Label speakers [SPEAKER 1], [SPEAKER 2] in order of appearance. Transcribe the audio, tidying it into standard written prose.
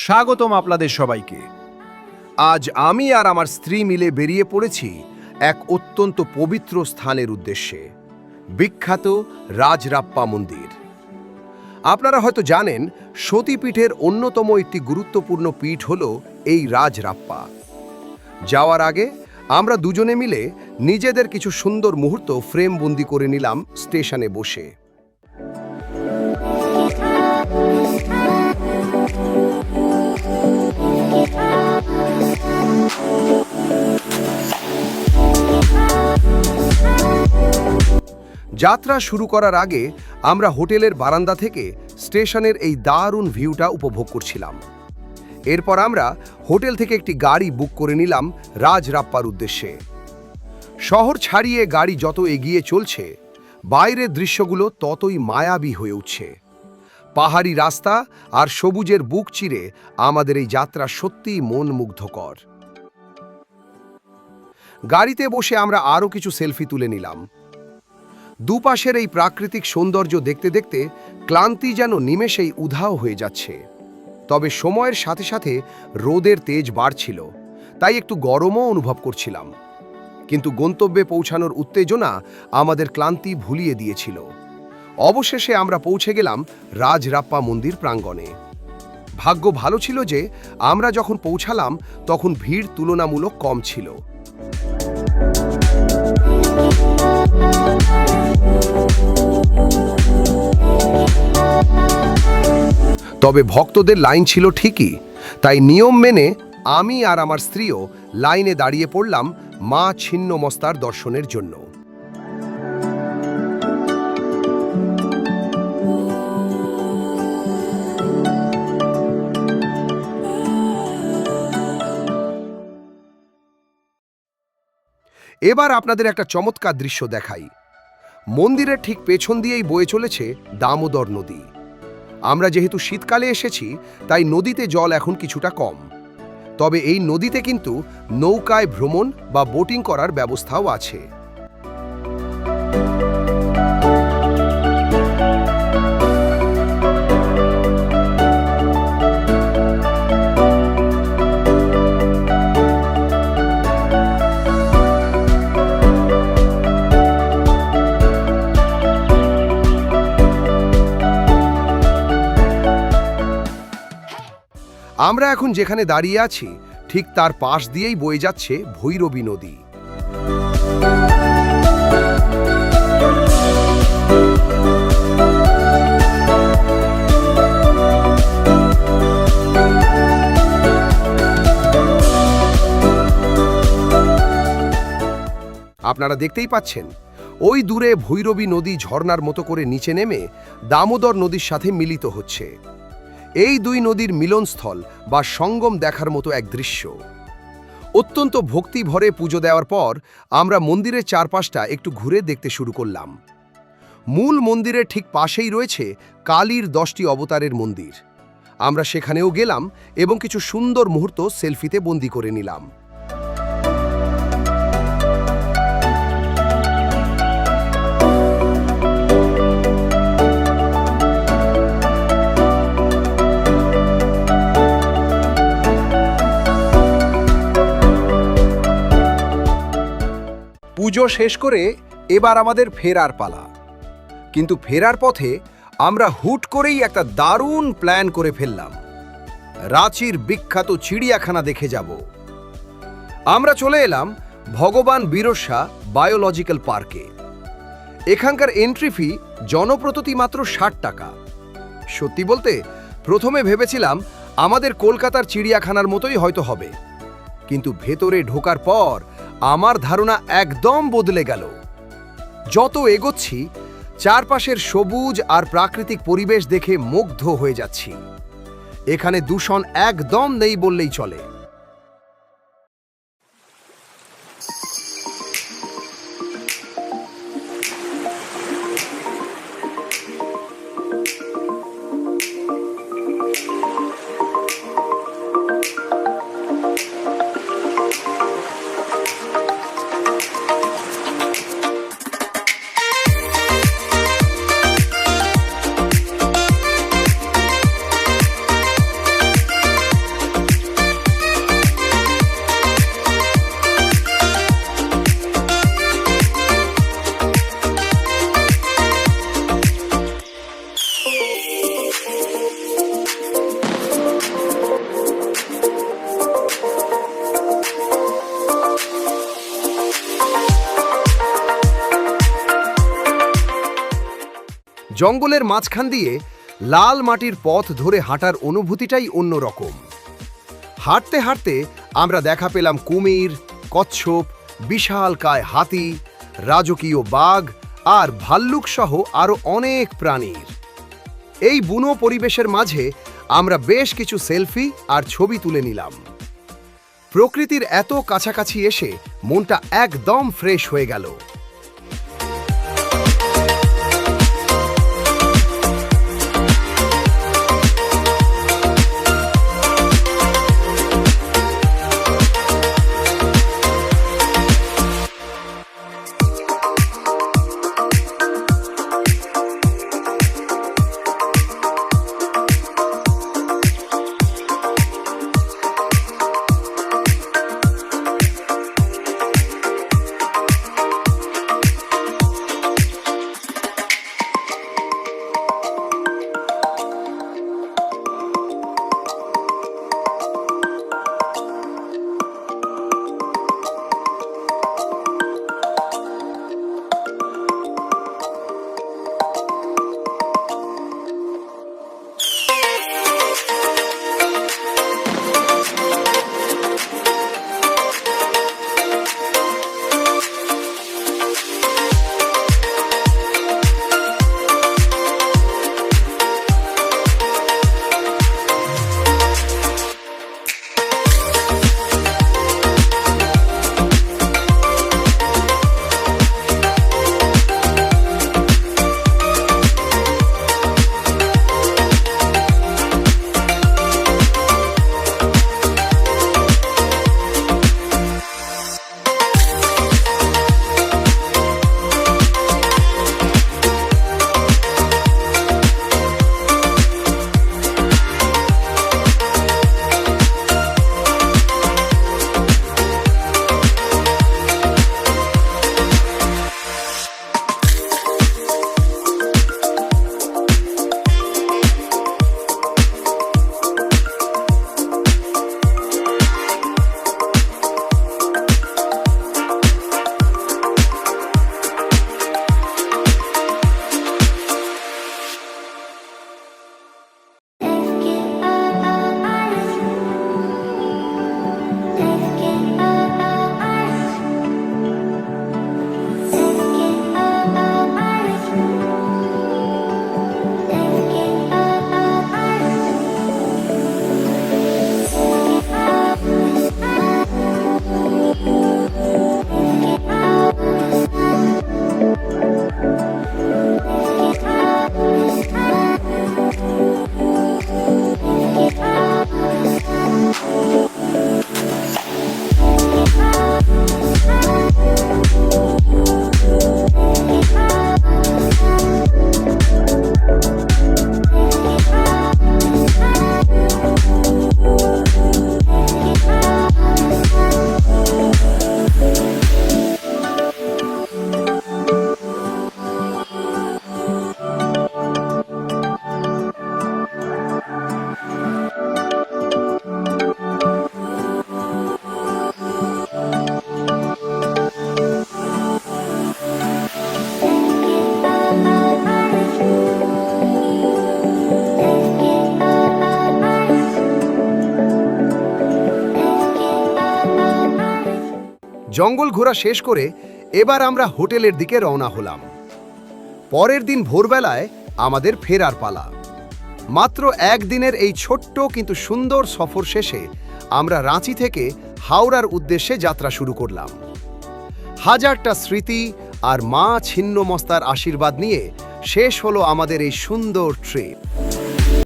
[SPEAKER 1] স্বাগতম আপনাদের সবাইকে। আজ আমি আর আমার স্ত্রী মিলে বেরিয়ে পড়েছি এক অত্যন্ত পবিত্র স্থানের উদ্দেশ্যে, বিখ্যাত রাজরাপ্পা মন্দির। আপনারা হয়তো জানেন, সতীপীঠের অন্যতম একটি গুরুত্বপূর্ণ পীঠ হল এই রাজরাপ্পা। যাওয়ার আগে আমরা দুজনে মিলে নিজেদের কিছু সুন্দর মুহূর্ত ফ্রেমবন্দি করে নিলাম স্টেশনে বসে। যাত্রা শুরু করার আগে আমরা হোটেলের বারান্দা থেকে স্টেশনের এই দারুণ ভিউটা উপভোগ করছিলাম। এরপর আমরা হোটেল থেকে একটি গাড়ি বুক করে নিলাম রাজরাপ্পার উদ্দেশ্যে। শহর ছাড়িয়ে গাড়ি যত এগিয়ে চলছে, বাইরের দৃশ্যগুলো ততই মায়াবী হয়ে উঠছে। পাহাড়ি রাস্তা আর সবুজের বুক চিরে আমাদের এই যাত্রা সত্যিই মন মুগ্ধকর। গাড়িতে বসে আমরা আরও কিছু সেলফি তুলে নিলাম। দুপাশের এই প্রাকৃতিক সৌন্দর্য দেখতে দেখতে ক্লান্তি যেন নিমেষেই উধাও হয়ে যাচ্ছে। তবে সময়ের সাথে সাথে রোদের তেজ বাড়ছিল, তাই একটু গরমও অনুভব করছিলাম। কিন্তু গন্তব্যে পৌঁছানোর উত্তেজনা আমাদের ক্লান্তি ভুলিয়ে দিয়েছিল। অবশেষে আমরা পৌঁছে গেলাম রাজরাপ্পা মন্দির প্রাঙ্গণে। ভাগ্য ভালো ছিল যে আমরা যখন পৌঁছালাম তখন ভিড় তুলনামূলক কম ছিল। তবে ভক্তদের লাইন ছিল ঠিকই, তাই নিয়ম মেনে আমি আর আমার স্ত্রীও লাইনে দাঁড়িয়ে পড়লাম মা ছিন্নমস্তার দর্শনের জন্য। এবার আপনাদের একটা চমৎকার দৃশ্য দেখাই। মন্দিরের ঠিক পেছন দিয়েই বয়ে চলেছে দামোদর নদী। আমরা যেহেতু শীতকালে এসেছি, তাই নদীতে জল এখন কিছুটা কম। তবে এই নদীতে কিন্তু নৌকায় ভ্রমণ বা বোটিং করার ব্যবস্থাও আছে। আমরা এখন যেখানে দাঁড়িয়ে আছি, ঠিক তার পাশ দিয়েই বয়ে যাচ্ছে ভৈরবী নদী। আপনারা দেখতেই পাচ্ছেন, ওই দূরে ভৈরবী নদী ঝর্ণার মতো করে নিচে নেমে দামোদর নদীর সাথে মিলিত হচ্ছে। এই দুই নদীর মিলনস্থল বা সঙ্গম দেখার মতো এক দৃশ্য। অত্যন্ত ভক্তি ভরে পুজো দেওয়ার পর আমরা মন্দিরের চারপাশটা একটু ঘুরে দেখতে শুরু করলাম। মূল মন্দিরের ঠিক পাশেই রয়েছে কালীর 10টি অবতারের মন্দির। আমরা সেখানেও গেলাম এবং কিছু সুন্দর মুহূর্ত সেলফিতে বন্দি করে নিলাম। পুজো শেষ করে এবার আমাদের ফেরার পালা। কিন্তু ফেরার পথে আমরা হুট করেই একটা দারুণ প্ল্যান করে ফেললাম। রাঁচির বিখ্যাত চিড়িয়াখানা দেখে যাব। আমরা চলে এলাম ভগবান বিরসা বায়োলজিক্যাল পার্কে। এখানকার এন্ট্রি ফি জনপ্রতি মাত্র 60 টাকা। সত্যি বলতে প্রথমে ভেবেছিলাম আমাদের কলকাতার চিড়িয়াখানার মতোই হয়তো হবে, কিন্তু ভেতরে ঢোকার পর আমার ধারণা একদম বদলে গেল। যত এগোচ্ছি, চারপাশের সবুজ আর প্রাকৃতিক পরিবেশ দেখে মুগ্ধ হয়ে যাচ্ছি। এখানে দূষণ একদম নেই বললেই চলে। জঙ্গলের মাঝখান দিয়ে লাল মাটির পথ ধরে হাঁটার অনুভূতিটাই অন্যরকম। হাঁটতে হাঁটতে আমরা দেখা পেলাম কুমির, কচ্ছপ, বিশালকায় হাতি, রাজকীয় বাঘ আর ভাল্লুক সহ আরও অনেক প্রাণীর। এই বুনো পরিবেশের মাঝে আমরা বেশ কিছু সেলফি আর ছবি তুলে নিলাম। প্রকৃতির এত কাছাকাছি এসে মনটা একদম ফ্রেশ হয়ে গেল। জঙ্গল ঘোরা শেষ করে এবার আমরা হোটেলের দিকে রওনা হলাম। পরের দিন ভোরবেলায় আমাদের ফেরার পালা। মাত্র একদিনের এই ছোট্ট কিন্তু সুন্দর সফর শেষে আমরা রাঁচি থেকে হাওড়ার উদ্দেশ্যে যাত্রা শুরু করলাম। হাজারটা স্মৃতি আর মা ছিন্নমস্তার আশীর্বাদ নিয়ে শেষ হলো আমাদের এই সুন্দর ট্রিপ।